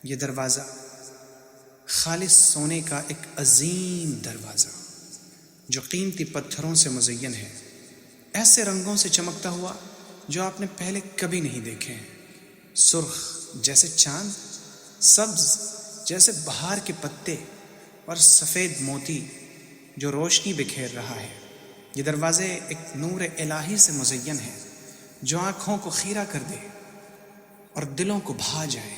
یہ دروازہ خالص سونے کا ایک عظیم دروازہ جو قیمتی پتھروں سے مزین ہے، ایسے رنگوں سے چمکتا ہوا جو آپ نے پہلے کبھی نہیں دیکھے ہیں، سرخ جیسے چاند، سبز جیسے بہار کے پتے، اور سفید موتی جو روشنی بکھیر رہا ہے۔ یہ دروازے ایک نور الہی سے مزین ہیں جو آنکھوں کو خیرہ کر دے اور دلوں کو بھا جائے۔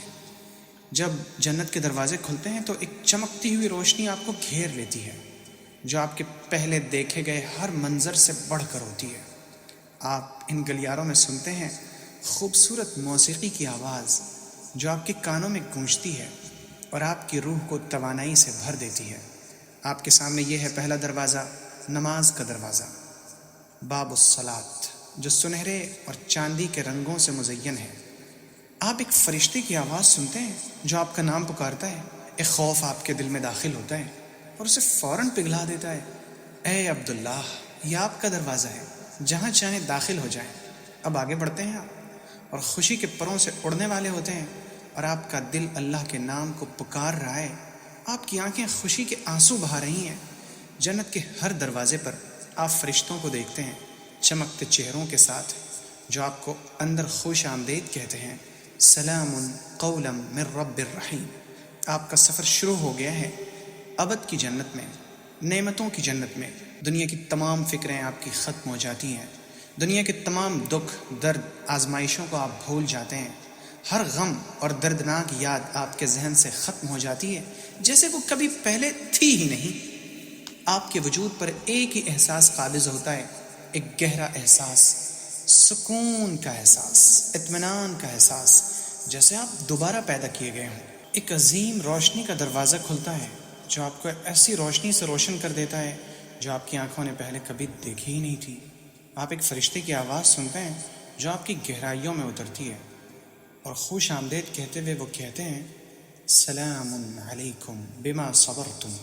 جب جنت کے دروازے کھلتے ہیں تو ایک چمکتی ہوئی روشنی آپ کو گھیر لیتی ہے جو آپ کے پہلے دیکھے گئے ہر منظر سے بڑھ کر ہوتی ہے۔ آپ ان گلیاروں میں سنتے ہیں خوبصورت موسیقی کی آواز جو آپ کے کانوں میں گونجتی ہے اور آپ کی روح کو توانائی سے بھر دیتی ہے۔ آپ کے سامنے یہ ہے پہلا دروازہ، نماز کا دروازہ، باب الصلاۃ، جو سنہرے اور چاندی کے رنگوں سے مزین ہے۔ آپ ایک فرشتے کی آواز سنتے ہیں جو آپ کا نام پکارتا ہے۔ ایک خوف آپ کے دل میں داخل ہوتا ہے اور اسے فوراً پگھلا دیتا ہے۔ اے عبداللہ، یہ آپ کا دروازہ ہے، جہاں چاہیں داخل ہو جائیں۔ اب آگے بڑھتے ہیں آپ، اور خوشی کے پروں سے اڑنے والے ہوتے ہیں اور آپ کا دل اللہ کے نام کو پکار رہا ہے۔ آپ کی آنکھیں خوشی کے آنسو بہا رہی ہیں۔ جنت کے ہر دروازے پر آپ فرشتوں کو دیکھتے ہیں، چمکتے چہروں کے ساتھ، جو آپ کو اندر خوش آمدید کہتے ہیں۔ سلام قولا من رب الرحیم۔ آپ کا سفر شروع ہو گیا ہے ابد کی جنت میں، نعمتوں کی جنت میں۔ دنیا کی تمام فکریں آپ کی ختم ہو جاتی ہیں، دنیا کے تمام دکھ، درد، آزمائشوں کو آپ بھول جاتے ہیں۔ ہر غم اور دردناک یاد آپ کے ذہن سے ختم ہو جاتی ہے جیسے وہ کبھی پہلے تھی ہی نہیں۔ آپ کے وجود پر ایک ہی احساس قابض ہوتا ہے، ایک گہرا احساس، سکون کا احساس، اطمینان کا احساس، جیسے آپ دوبارہ پیدا کیے گئے ہوں۔ ایک عظیم روشنی کا دروازہ کھلتا ہے جو آپ کو ایسی روشنی سے روشن کر دیتا ہے جو آپ کی آنکھوں نے پہلے کبھی دیکھی ہی نہیں تھی۔ آپ ایک فرشتے کی آواز سنتے ہیں جو آپ کی گہرائیوں میں اترتی ہے، اور خوش آمدید کہتے ہوئے وہ کہتے ہیں، سلام علیکم بما صبرتم۔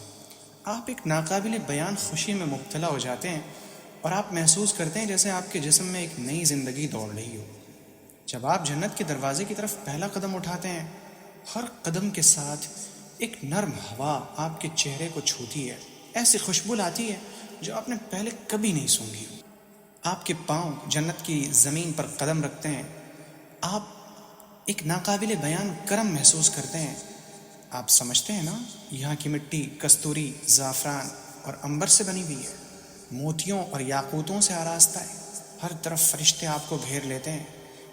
آپ ایک ناقابل بیان خوشی میں مبتلا ہو جاتے ہیں اور آپ محسوس کرتے ہیں جیسے آپ کے جسم میں ایک نئی زندگی دوڑ رہی ہو۔ جب آپ جنت کے دروازے کی طرف پہلا قدم اٹھاتے ہیں، ہر قدم کے ساتھ ایک نرم ہوا آپ کے چہرے کو چھوتی ہے، ایسی خوشبو لاتی ہے جو آپ نے پہلے کبھی نہیں سونگھی۔ آپ کے پاؤں جنت کی زمین پر قدم رکھتے ہیں، آپ ایک ناقابل بیان کرم محسوس کرتے ہیں۔ آپ سمجھتے ہیں نا، یہاں کی مٹی کستوری، زعفران اور عنبر سے بنی ہوئی ہے، موتیوں اور یاقوتوں سے آراستہ ہے۔ ہر طرف فرشتے آپ کو گھیر لیتے ہیں،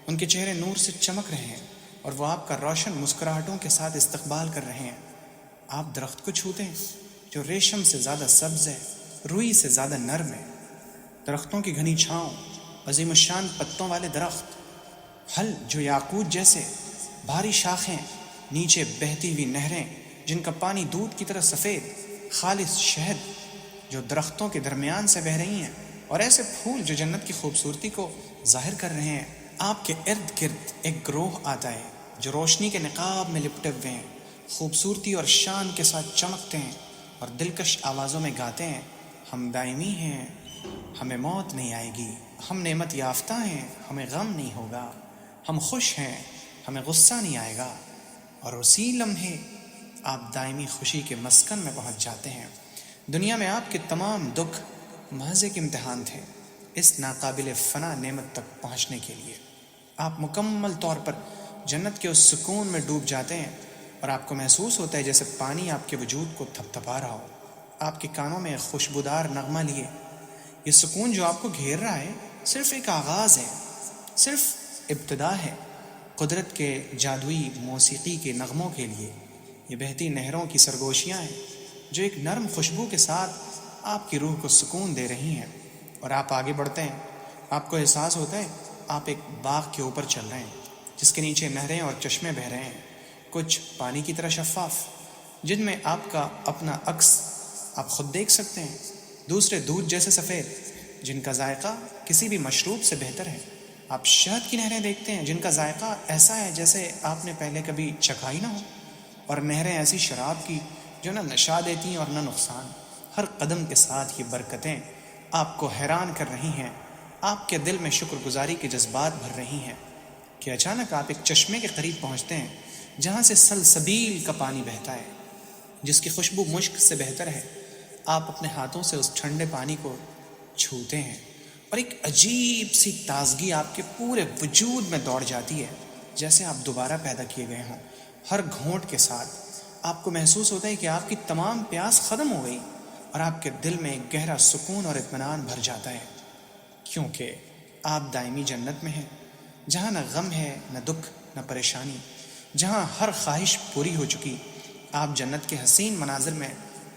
ان کے چہرے نور سے چمک رہے ہیں اور وہ آپ کا روشن مسکراہٹوں کے ساتھ استقبال کر رہے ہیں۔ آپ درخت کو چھوتے ہیں جو ریشم سے زیادہ سبز ہے، روئی سے زیادہ نرم ہے۔ درختوں کی گھنی چھاؤں، عظیم الشان پتوں والے درخت، پھل جو یاقوت جیسے، بھاری شاخیں، نیچے بہتی ہوئی نہریں جن کا پانی دودھ کی طرح سفید، خالص شہد جو درختوں کے درمیان سے بہہ رہی ہیں، اور ایسے پھول جو جنت کی خوبصورتی کو ظاہر کر رہے ہیں۔ آپ کے ارد گرد ایک گروہ آتا ہے جو روشنی کے نقاب میں لپٹے ہوئے ہیں، خوبصورتی اور شان کے ساتھ چمکتے ہیں اور دلکش آوازوں میں گاتے ہیں، ہم دائمی ہیں، ہمیں موت نہیں آئے گی، ہم نعمت یافتہ ہیں، ہمیں غم نہیں ہوگا، ہم خوش ہیں، ہمیں غصہ نہیں آئے گا۔ اور اسی لمحے آپ دائمی خوشی کے مسکن میں پہنچ جاتے ہیں۔ دنیا میں آپ کے تمام دکھ محض ایک امتحان تھے اس ناقابل فنا نعمت تک پہنچنے کے لیے۔ آپ مکمل طور پر جنت کے اس سکون میں ڈوب جاتے ہیں اور آپ کو محسوس ہوتا ہے جیسے پانی آپ کے وجود کو تھپ تھپا رہا ہو۔ آپ کے کانوں میں خوشبودار نغمہ لیے، یہ سکون جو آپ کو گھیر رہا ہے صرف ایک آغاز ہے، صرف ابتدا ہے قدرت کے جادوئی موسیقی کے نغموں کے لیے۔ یہ بہتی نہروں کی سرگوشیاں ہیں جو ایک نرم خوشبو کے ساتھ آپ کی روح کو سکون دے رہی ہیں، اور آپ آگے بڑھتے ہیں۔ آپ کو احساس ہوتا ہے آپ ایک باغ کے اوپر چل رہے ہیں جس کے نیچے نہریں اور چشمے بہہ رہے ہیں، کچھ پانی کی طرح شفاف، جن میں آپ کا اپنا عکس آپ خود دیکھ سکتے ہیں، دوسرے دودھ جیسے سفید جن کا ذائقہ کسی بھی مشروب سے بہتر ہے۔ آپ شہد کی نہریں دیکھتے ہیں جن کا ذائقہ ایسا ہے جیسے آپ نے پہلے کبھی چکھا ہی نہ ہو، اور نہریں ایسی شراب کی جو نہ نشہ دیتی اور نہ نقصان۔ ہر قدم کے ساتھ یہ برکتیں آپ کو حیران کر رہی ہیں، آپ کے دل میں شکر گزاری کے جذبات بھر رہی ہیں کہ اچانک آپ ایک چشمے کے قریب پہنچتے ہیں جہاں سے سلسبیل کا پانی بہتا ہے، جس کی خوشبو مشک سے بہتر ہے۔ آپ اپنے ہاتھوں سے اس ٹھنڈے پانی کو چھوتے ہیں اور ایک عجیب سی تازگی آپ کے پورے وجود میں دوڑ جاتی ہے، جیسے آپ دوبارہ پیدا کیے گئے ہوں۔ ہر گھونٹ کے ساتھ آپ کو محسوس ہوتا ہے کہ آپ کی تمام پیاس ختم ہو گئی اور آپ کے دل میں ایک گہرا سکون اور اطمینان بھر جاتا ہے، کیونکہ آپ دائمی جنت میں ہیں، جہاں نہ غم ہے، نہ دکھ، نہ پریشانی، جہاں ہر خواہش پوری ہو چکی۔ آپ جنت کے حسین مناظر میں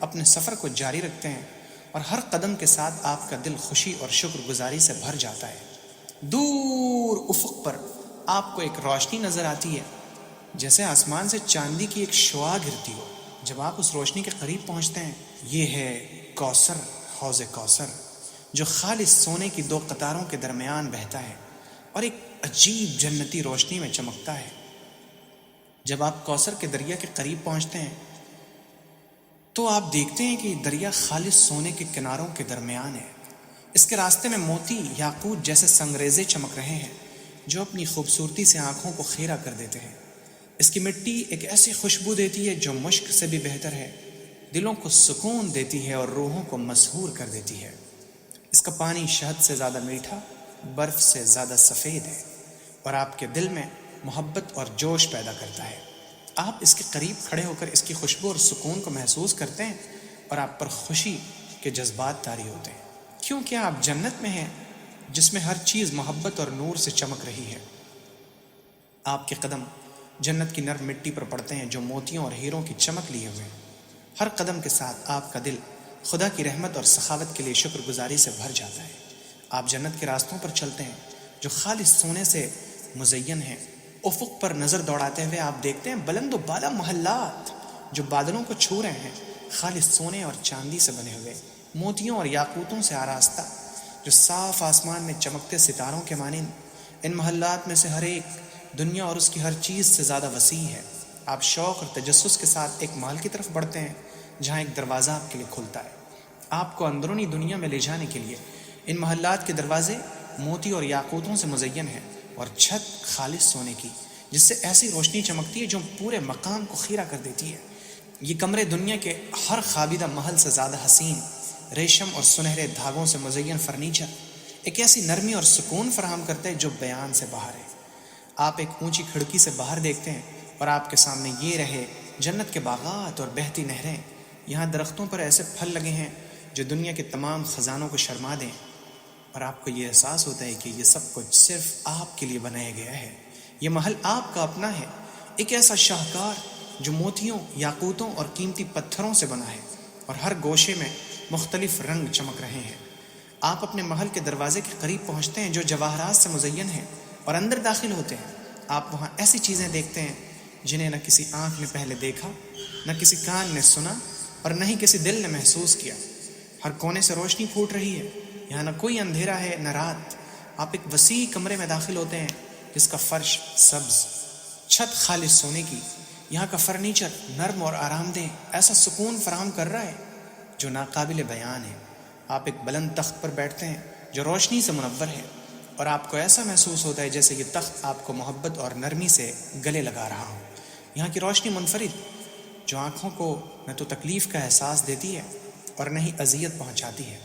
اپنے سفر کو جاری رکھتے ہیں اور ہر قدم کے ساتھ آپ کا دل خوشی اور شکر گزاری سے بھر جاتا ہے۔ دور افق پر آپ کو ایک روشنی نظر آتی ہے، جیسے آسمان سے چاندی کی ایک شعاع گرتی ہو۔ جب آپ اس روشنی کے قریب پہنچتے ہیں، یہ ہے کوثر، حوض کوثر، جو خالص سونے کی دو قطاروں کے درمیان بہتا ہے اور ایک عجیب جنتی روشنی میں چمکتا ہے۔ جب آپ کوثر کے دریا کے قریب پہنچتے ہیں تو آپ دیکھتے ہیں کہ یہ دریا خالص سونے کے کناروں کے درمیان ہے۔ اس کے راستے میں موتی، یاقوت جیسے سنگریزے چمک رہے ہیں، جو اپنی خوبصورتی سے آنکھوں کو خیرہ کر دیتے ہیں۔ اس کی مٹی ایک ایسی خوشبو دیتی ہے جو مشک سے بھی بہتر ہے، دلوں کو سکون دیتی ہے اور روحوں کو مسحور کر دیتی ہے۔ اس کا پانی شہد سے زیادہ میٹھا، برف سے زیادہ سفید ہے اور آپ کے دل میں محبت اور جوش پیدا کرتا ہے۔ آپ اس کے قریب کھڑے ہو کر اس کی خوشبو اور سکون کو محسوس کرتے ہیں اور آپ پر خوشی کے جذبات طاری ہوتے ہیں، کیونکہ آپ جنت میں ہیں جس میں ہر چیز محبت اور نور سے چمک رہی ہے۔ آپ کے قدم جنت کی نرم مٹی پر پڑتے ہیں جو موتیوں اور ہیروں کی چمک لیے ہوئے ہیں۔ ہر قدم کے ساتھ آپ کا دل خدا کی رحمت اور سخاوت کے لیے شکر گزاری سے بھر جاتا ہے۔ آپ جنت کے راستوں پر چلتے ہیں جو خالص سونے سے مزین ہیں۔ افق پر نظر دوڑاتے ہوئے آپ دیکھتے ہیں بلند و بالا محلات جو بادلوں کو چھو رہے ہیں، خالص سونے اور چاندی سے بنے ہوئے، موتیوں اور یاقوتوں سے آراستہ، جو صاف آسمان میں چمکتے ستاروں کے مانند۔ ان محلات میں سے ہر ایک دنیا اور اس کی ہر چیز سے زیادہ وسیع ہے۔ آپ شوق اور تجسس کے ساتھ ایک محل کی طرف بڑھتے ہیں جہاں ایک دروازہ آپ کے لیے کھلتا ہے، آپ کو اندرونی دنیا میں لے جانے کے لیے۔ ان محلات کے دروازے موتی اور یاقوتوں سے مزین ہیں اور چھت خالص سونے کی، جس سے ایسی روشنی چمکتی ہے جو پورے مقام کو خیرہ کر دیتی ہے۔ یہ کمرے دنیا کے ہر خوابیدہ محل سے زیادہ حسین، ریشم اور سنہرے دھاگوں سے مزین فرنیچر ایک ایسی نرمی اور سکون فراہم کرتے ہیں جو بیان سے باہر ہے۔ آپ ایک اونچی کھڑکی سے باہر دیکھتے ہیں اور آپ کے سامنے یہ رہے جنت کے باغات اور بہتی نہریں۔ یہاں درختوں پر ایسے پھل لگے ہیں جو دنیا کے تمام خزانوں کو شرما دیں، اور آپ کو یہ احساس ہوتا ہے کہ یہ سب کچھ صرف آپ کے لیے بنایا گیا ہے۔ یہ محل آپ کا اپنا ہے، ایک ایسا شاہکار جو موتیوں، یاقوتوں اور قیمتی پتھروں سے بنا ہے اور ہر گوشے میں مختلف رنگ چمک رہے ہیں۔ آپ اپنے محل کے دروازے کے قریب پہنچتے ہیں جو جواہرات سے مزین ہے اور اندر داخل ہوتے ہیں۔ آپ وہاں ایسی چیزیں دیکھتے ہیں جنہیں نہ کسی آنکھ نے پہلے دیکھا، نہ کسی کان نے سنا اور نہ ہی کسی دل نے محسوس کیا۔ ہر کونے سے روشنی پھوٹ رہی ہے، یہاں نہ کوئی اندھیرا ہے نہ رات۔ آپ ایک وسیع کمرے میں داخل ہوتے ہیں جس کا فرش سبز، چھت خالص سونے کی، یہاں کا فرنیچر نرم اور آرام دہ ایسا سکون فراہم کر رہا ہے جو ناقابل بیان ہے۔ آپ ایک بلند تخت پر بیٹھتے ہیں جو روشنی سے منور ہے اور آپ کو ایسا محسوس ہوتا ہے جیسے یہ تخت آپ کو محبت اور نرمی سے گلے لگا رہا ہو۔ یہاں کی روشنی منفرد جو آنکھوں کو نہ تو تکلیف کا احساس دیتی ہے اور نہ ہی اذیت پہنچاتی ہے۔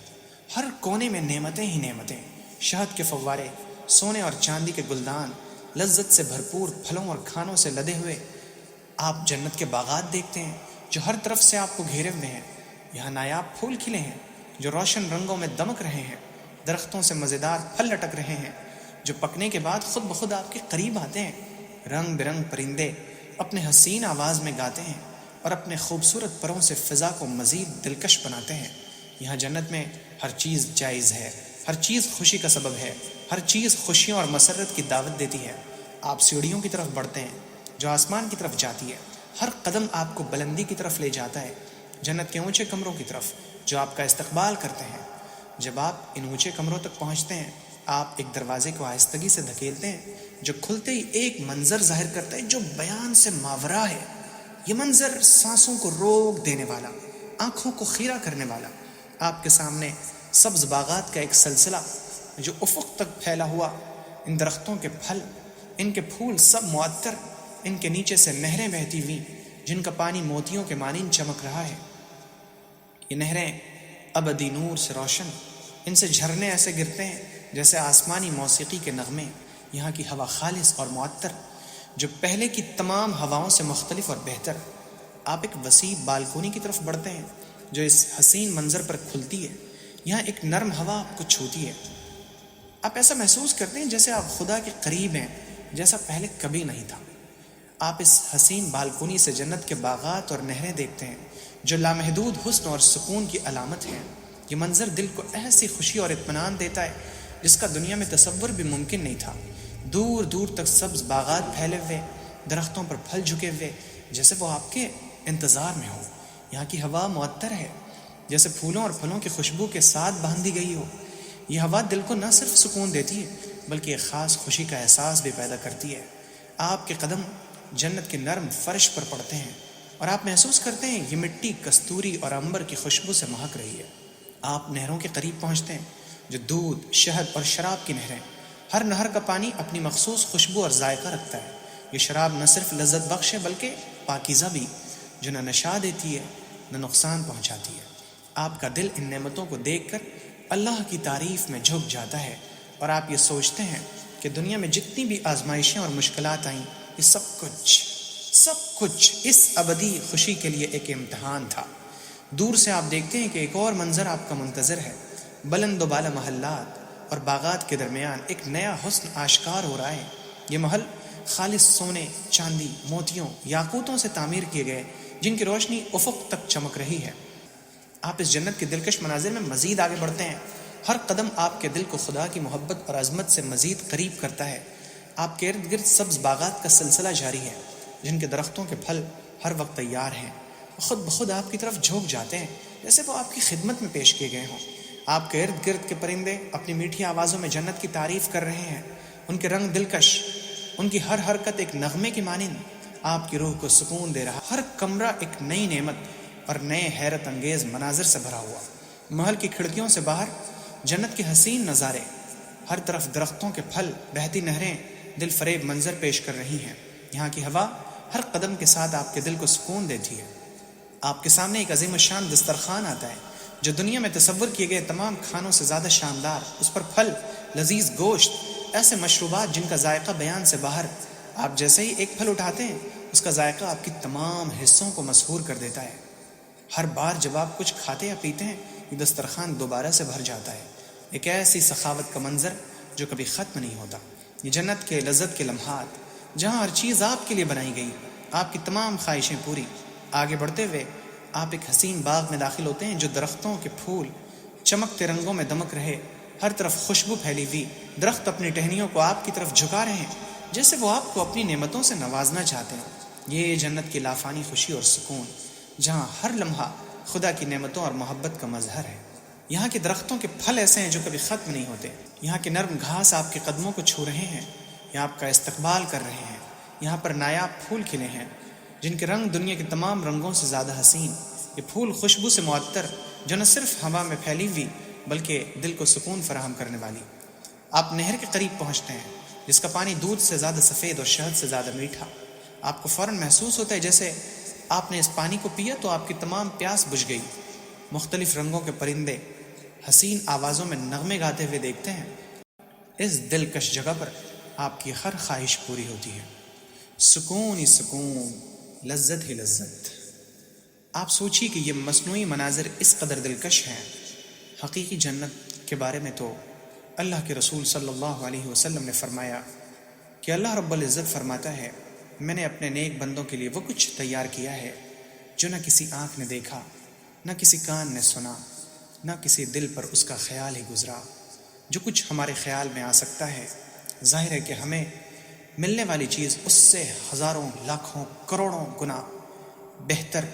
ہر کونے میں نعمتیں ہی نعمتیں، شہد کے فوارے، سونے اور چاندی کے گلدان، لذت سے بھرپور پھلوں اور کھانوں سے لدے ہوئے۔ آپ جنت کے باغات دیکھتے ہیں جو ہر طرف سے آپ کو گھیرے ہوئے ہیں۔ یہاں نایاب پھول کھلے ہیں جو روشن رنگوں میں دمک رہے ہیں، درختوں سے مزیدار پھل لٹک رہے ہیں جو پکنے کے بعد خود بخود آپ کے قریب آتے ہیں۔ رنگ برنگ پرندے اپنے حسین آواز میں گاتے ہیں اور اپنے خوبصورت پروں سے فضا کو مزید دلکش بناتے ہیں۔ یہاں جنت میں ہر چیز جائز ہے، ہر چیز خوشی کا سبب ہے، ہر چیز خوشیوں اور مسرت کی دعوت دیتی ہے۔ آپ سیڑھیوں کی طرف بڑھتے ہیں جو آسمان کی طرف جاتی ہے، ہر قدم آپ کو بلندی کی طرف لے جاتا ہے، جنت کے اونچے کمروں کی طرف جو آپ کا استقبال کرتے ہیں۔ جب آپ ان اونچے کمروں تک پہنچتے ہیں، آپ ایک دروازے کو آہستگی سے دھکیلتے ہیں جو کھلتے ہی ایک منظر ظاہر کرتا ہے جو بیان سے ماورا ہے۔ یہ منظر سانسوں کو روک دینے والا، آنکھوں کو خیرہ کرنے والا۔ آپ کے سامنے سبز باغات کا ایک سلسلہ جو افق تک پھیلا ہوا، ان درختوں کے پھل، ان کے پھول سب معطر ان کے نیچے سے نہریں بہتی ہوئی جن کا پانی موتیوں کے مانند چمک رہا ہے۔ یہ نہریں ابدی نور سے روشن، ان سے جھرنے ایسے گرتے ہیں جیسے آسمانی موسیقی کے نغمے۔ یہاں کی ہوا خالص اور معطر، جو پہلے کی تمام ہواؤں سے مختلف اور بہتر۔ آپ ایک وسیع بالکونی کی طرف بڑھتے ہیں جو اس حسین منظر پر کھلتی ہے۔ یہاں ایک نرم ہوا آپ کو چھوتی ہے، آپ ایسا محسوس کرتے ہیں جیسے آپ خدا کے قریب ہیں، جیسا پہلے کبھی نہیں تھا۔ آپ اس حسین بالکونی سے جنت کے باغات اور نہریں دیکھتے ہیں جو لامحدود حسن اور سکون کی علامت ہیں۔ یہ منظر دل کو ایسی خوشی اور اطمینان دیتا ہے جس کا دنیا میں تصور بھی ممکن نہیں تھا۔ دور دور تک سبز باغات پھیلے ہوئے، درختوں پر پھل جھکے ہوئے جیسے وہ آپ کے انتظار میں ہو۔ یہاں کی ہوا معطر ہے جیسے پھولوں اور پھلوں کی خوشبو کے ساتھ باندھی گئی ہو۔ یہ ہوا دل کو نہ صرف سکون دیتی ہے بلکہ ایک خاص خوشی کا احساس بھی پیدا کرتی ہے۔ آپ کے قدم جنت کے نرم فرش پر پڑتے ہیں اور آپ محسوس کرتے ہیں یہ مٹی کستوری اور عنبر کی خوشبو سے مہک رہی ہے۔ آپ نہروں کے قریب پہنچتے ہیں جو دودھ، شہد اور شراب کی نہریں۔ ہر نہر کا پانی اپنی مخصوص خوشبو اور ذائقہ رکھتا ہے۔ یہ شراب نہ صرف لذت بخش ہے بلکہ پاکیزہ بھی، جو نہ نشہ دیتی ہے نہ نقصان پہنچاتی ہے۔ آپ کا دل ان نعمتوں کو دیکھ کر اللہ کی تعریف میں جھک جاتا ہے اور آپ یہ سوچتے ہیں کہ دنیا میں جتنی بھی آزمائشیں اور مشکلات آئیں، یہ سب کچھ اس ابدی خوشی کے لیے ایک امتحان تھا۔ دور سے آپ دیکھتے ہیں کہ ایک اور منظر آپ کا منتظر ہے۔ بلند و بالا محلات اور باغات کے درمیان ایک نیا حسن آشکار ہو رہا ہے۔ یہ محل خالص سونے، چاندی، موتیوں، یاقوتوں سے تعمیر کیے گئے جن کی روشنی افق تک چمک رہی ہے۔ آپ اس جنت کے دلکش مناظر میں مزید آگے بڑھتے ہیں۔ ہر قدم آپ کے دل کو خدا کی محبت اور عظمت سے مزید قریب کرتا ہے۔ آپ کے ارد گرد سبز باغات کا سلسلہ جاری ہے جن کے درختوں کے پھل ہر وقت تیار ہیں۔ خود بخود آپ کی طرف جھک جاتے ہیں جیسے وہ آپ کی خدمت میں پیش کیے گئے ہوں۔ آپ کے ارد گرد کے پرندے اپنی میٹھی آوازوں میں جنت کی تعریف کر رہے ہیں۔ ان کے رنگ دلکش، ان کی ہر حرکت ایک نغمے کی مانند آپ کی روح کو سکون دے رہا۔ ہر کمرہ ایک نئی نعمت اور نئے حیرت انگیز مناظر سے بھرا ہوا۔ محل کی کھڑکیوں سے باہر جنت کے حسین نظارے، ہر طرف درختوں کے پھل، بہتی نہریں دل فریب منظر پیش کر رہی ہیں۔ یہاں کی ہوا ہر قدم کے ساتھ آپ کے دل کو سکون دیتی ہے۔ آپ کے سامنے ایک عظیم الشان دسترخوان آتا ہے جو دنیا میں تصور کیے گئے تمام کھانوں سے زیادہ شاندار۔ اس پر پھل، لذیذ گوشت، ایسے مشروبات جن کا ذائقہ بیان سے باہر۔ آپ جیسے ہی ایک پھل اٹھاتے ہیں اس کا ذائقہ آپ کی تمام حصوں کو مسحور کر دیتا ہے۔ ہر بار جب آپ کچھ کھاتے یا پیتے ہیں یہ دسترخوان دوبارہ سے بھر جاتا ہے۔ ایک ایسی سخاوت کا منظر جو کبھی ختم نہیں ہوتا۔ یہ جنت کے لذت کے لمحات جہاں ہر چیز آپ کے لیے بنائی گئی، آپ کی تمام خواہشیں پوری۔ آگے بڑھتے ہوئے آپ ایک حسین باغ میں داخل ہوتے ہیں جو درختوں کے پھول چمکتے رنگوں میں دمک رہے، ہر طرف خوشبو پھیلی ہوئی۔ درخت اپنی ٹہنیوں کو آپ کی طرف جھکا رہے ہیں جیسے وہ آپ کو اپنی نعمتوں سے نوازنا چاہتے ہیں۔ یہ جنت کی لافانی خوشی اور سکون جہاں ہر لمحہ خدا کی نعمتوں اور محبت کا مظہر ہے۔ یہاں کے درختوں کے پھل ایسے ہیں جو کبھی ختم نہیں ہوتے۔ یہاں کے نرم گھاس آپ کے قدموں کو چھو رہے ہیں، یہ آپ کا استقبال کر رہے ہیں۔ یہاں پر نایاب پھول کھلے ہیں جن کے رنگ دنیا کے تمام رنگوں سے زیادہ حسین۔ یہ پھول خوشبو سے معطر جو نہ صرف ہوا میں پھیلی ہوئی بلکہ دل کو سکون فراہم کرنے والی۔ آپ نہر کے قریب پہنچتے ہیں جس کا پانی دودھ سے زیادہ سفید اور شہد سے زیادہ میٹھا۔ آپ کو فوراً محسوس ہوتا ہے جیسے آپ نے اس پانی کو پیا تو آپ کی تمام پیاس بجھ گئی۔ مختلف رنگوں کے پرندے حسین آوازوں میں نغمے گاتے ہوئے دیکھتے ہیں۔ اس دلکش جگہ پر آپ کی ہر خواہش پوری ہوتی ہے۔ سکون ہی سکون، لذت ہی لذت۔ آپ سوچیے کہ یہ مصنوعی مناظر اس قدر دلکش ہیں۔ حقیقی جنت کے بارے میں تو اللہ کے رسول صلی اللہ علیہ وسلم نے فرمایا کہ اللہ رب العزت فرماتا ہے، میں نے اپنے نیک بندوں کے لیے وہ کچھ تیار کیا ہے جو نہ کسی آنکھ نے دیکھا، نہ کسی کان نے سنا، نہ کسی دل پر اس کا خیال ہی گزرا۔ جو کچھ ہمارے خیال میں آ سکتا ہے، ظاہر ہے کہ ہمیں ملنے والی چیز اس سے ہزاروں، لاکھوں، کروڑوں گنا بہتر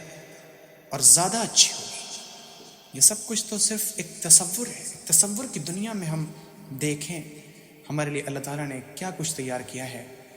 اور زیادہ اچھی ہوگی۔ یہ سب کچھ تو صرف ایک تصور ہے۔ تصور کی دنیا میں ہم دیکھیں ہمارے لیے اللہ تعالیٰ نے کیا کچھ تیار کیا ہے۔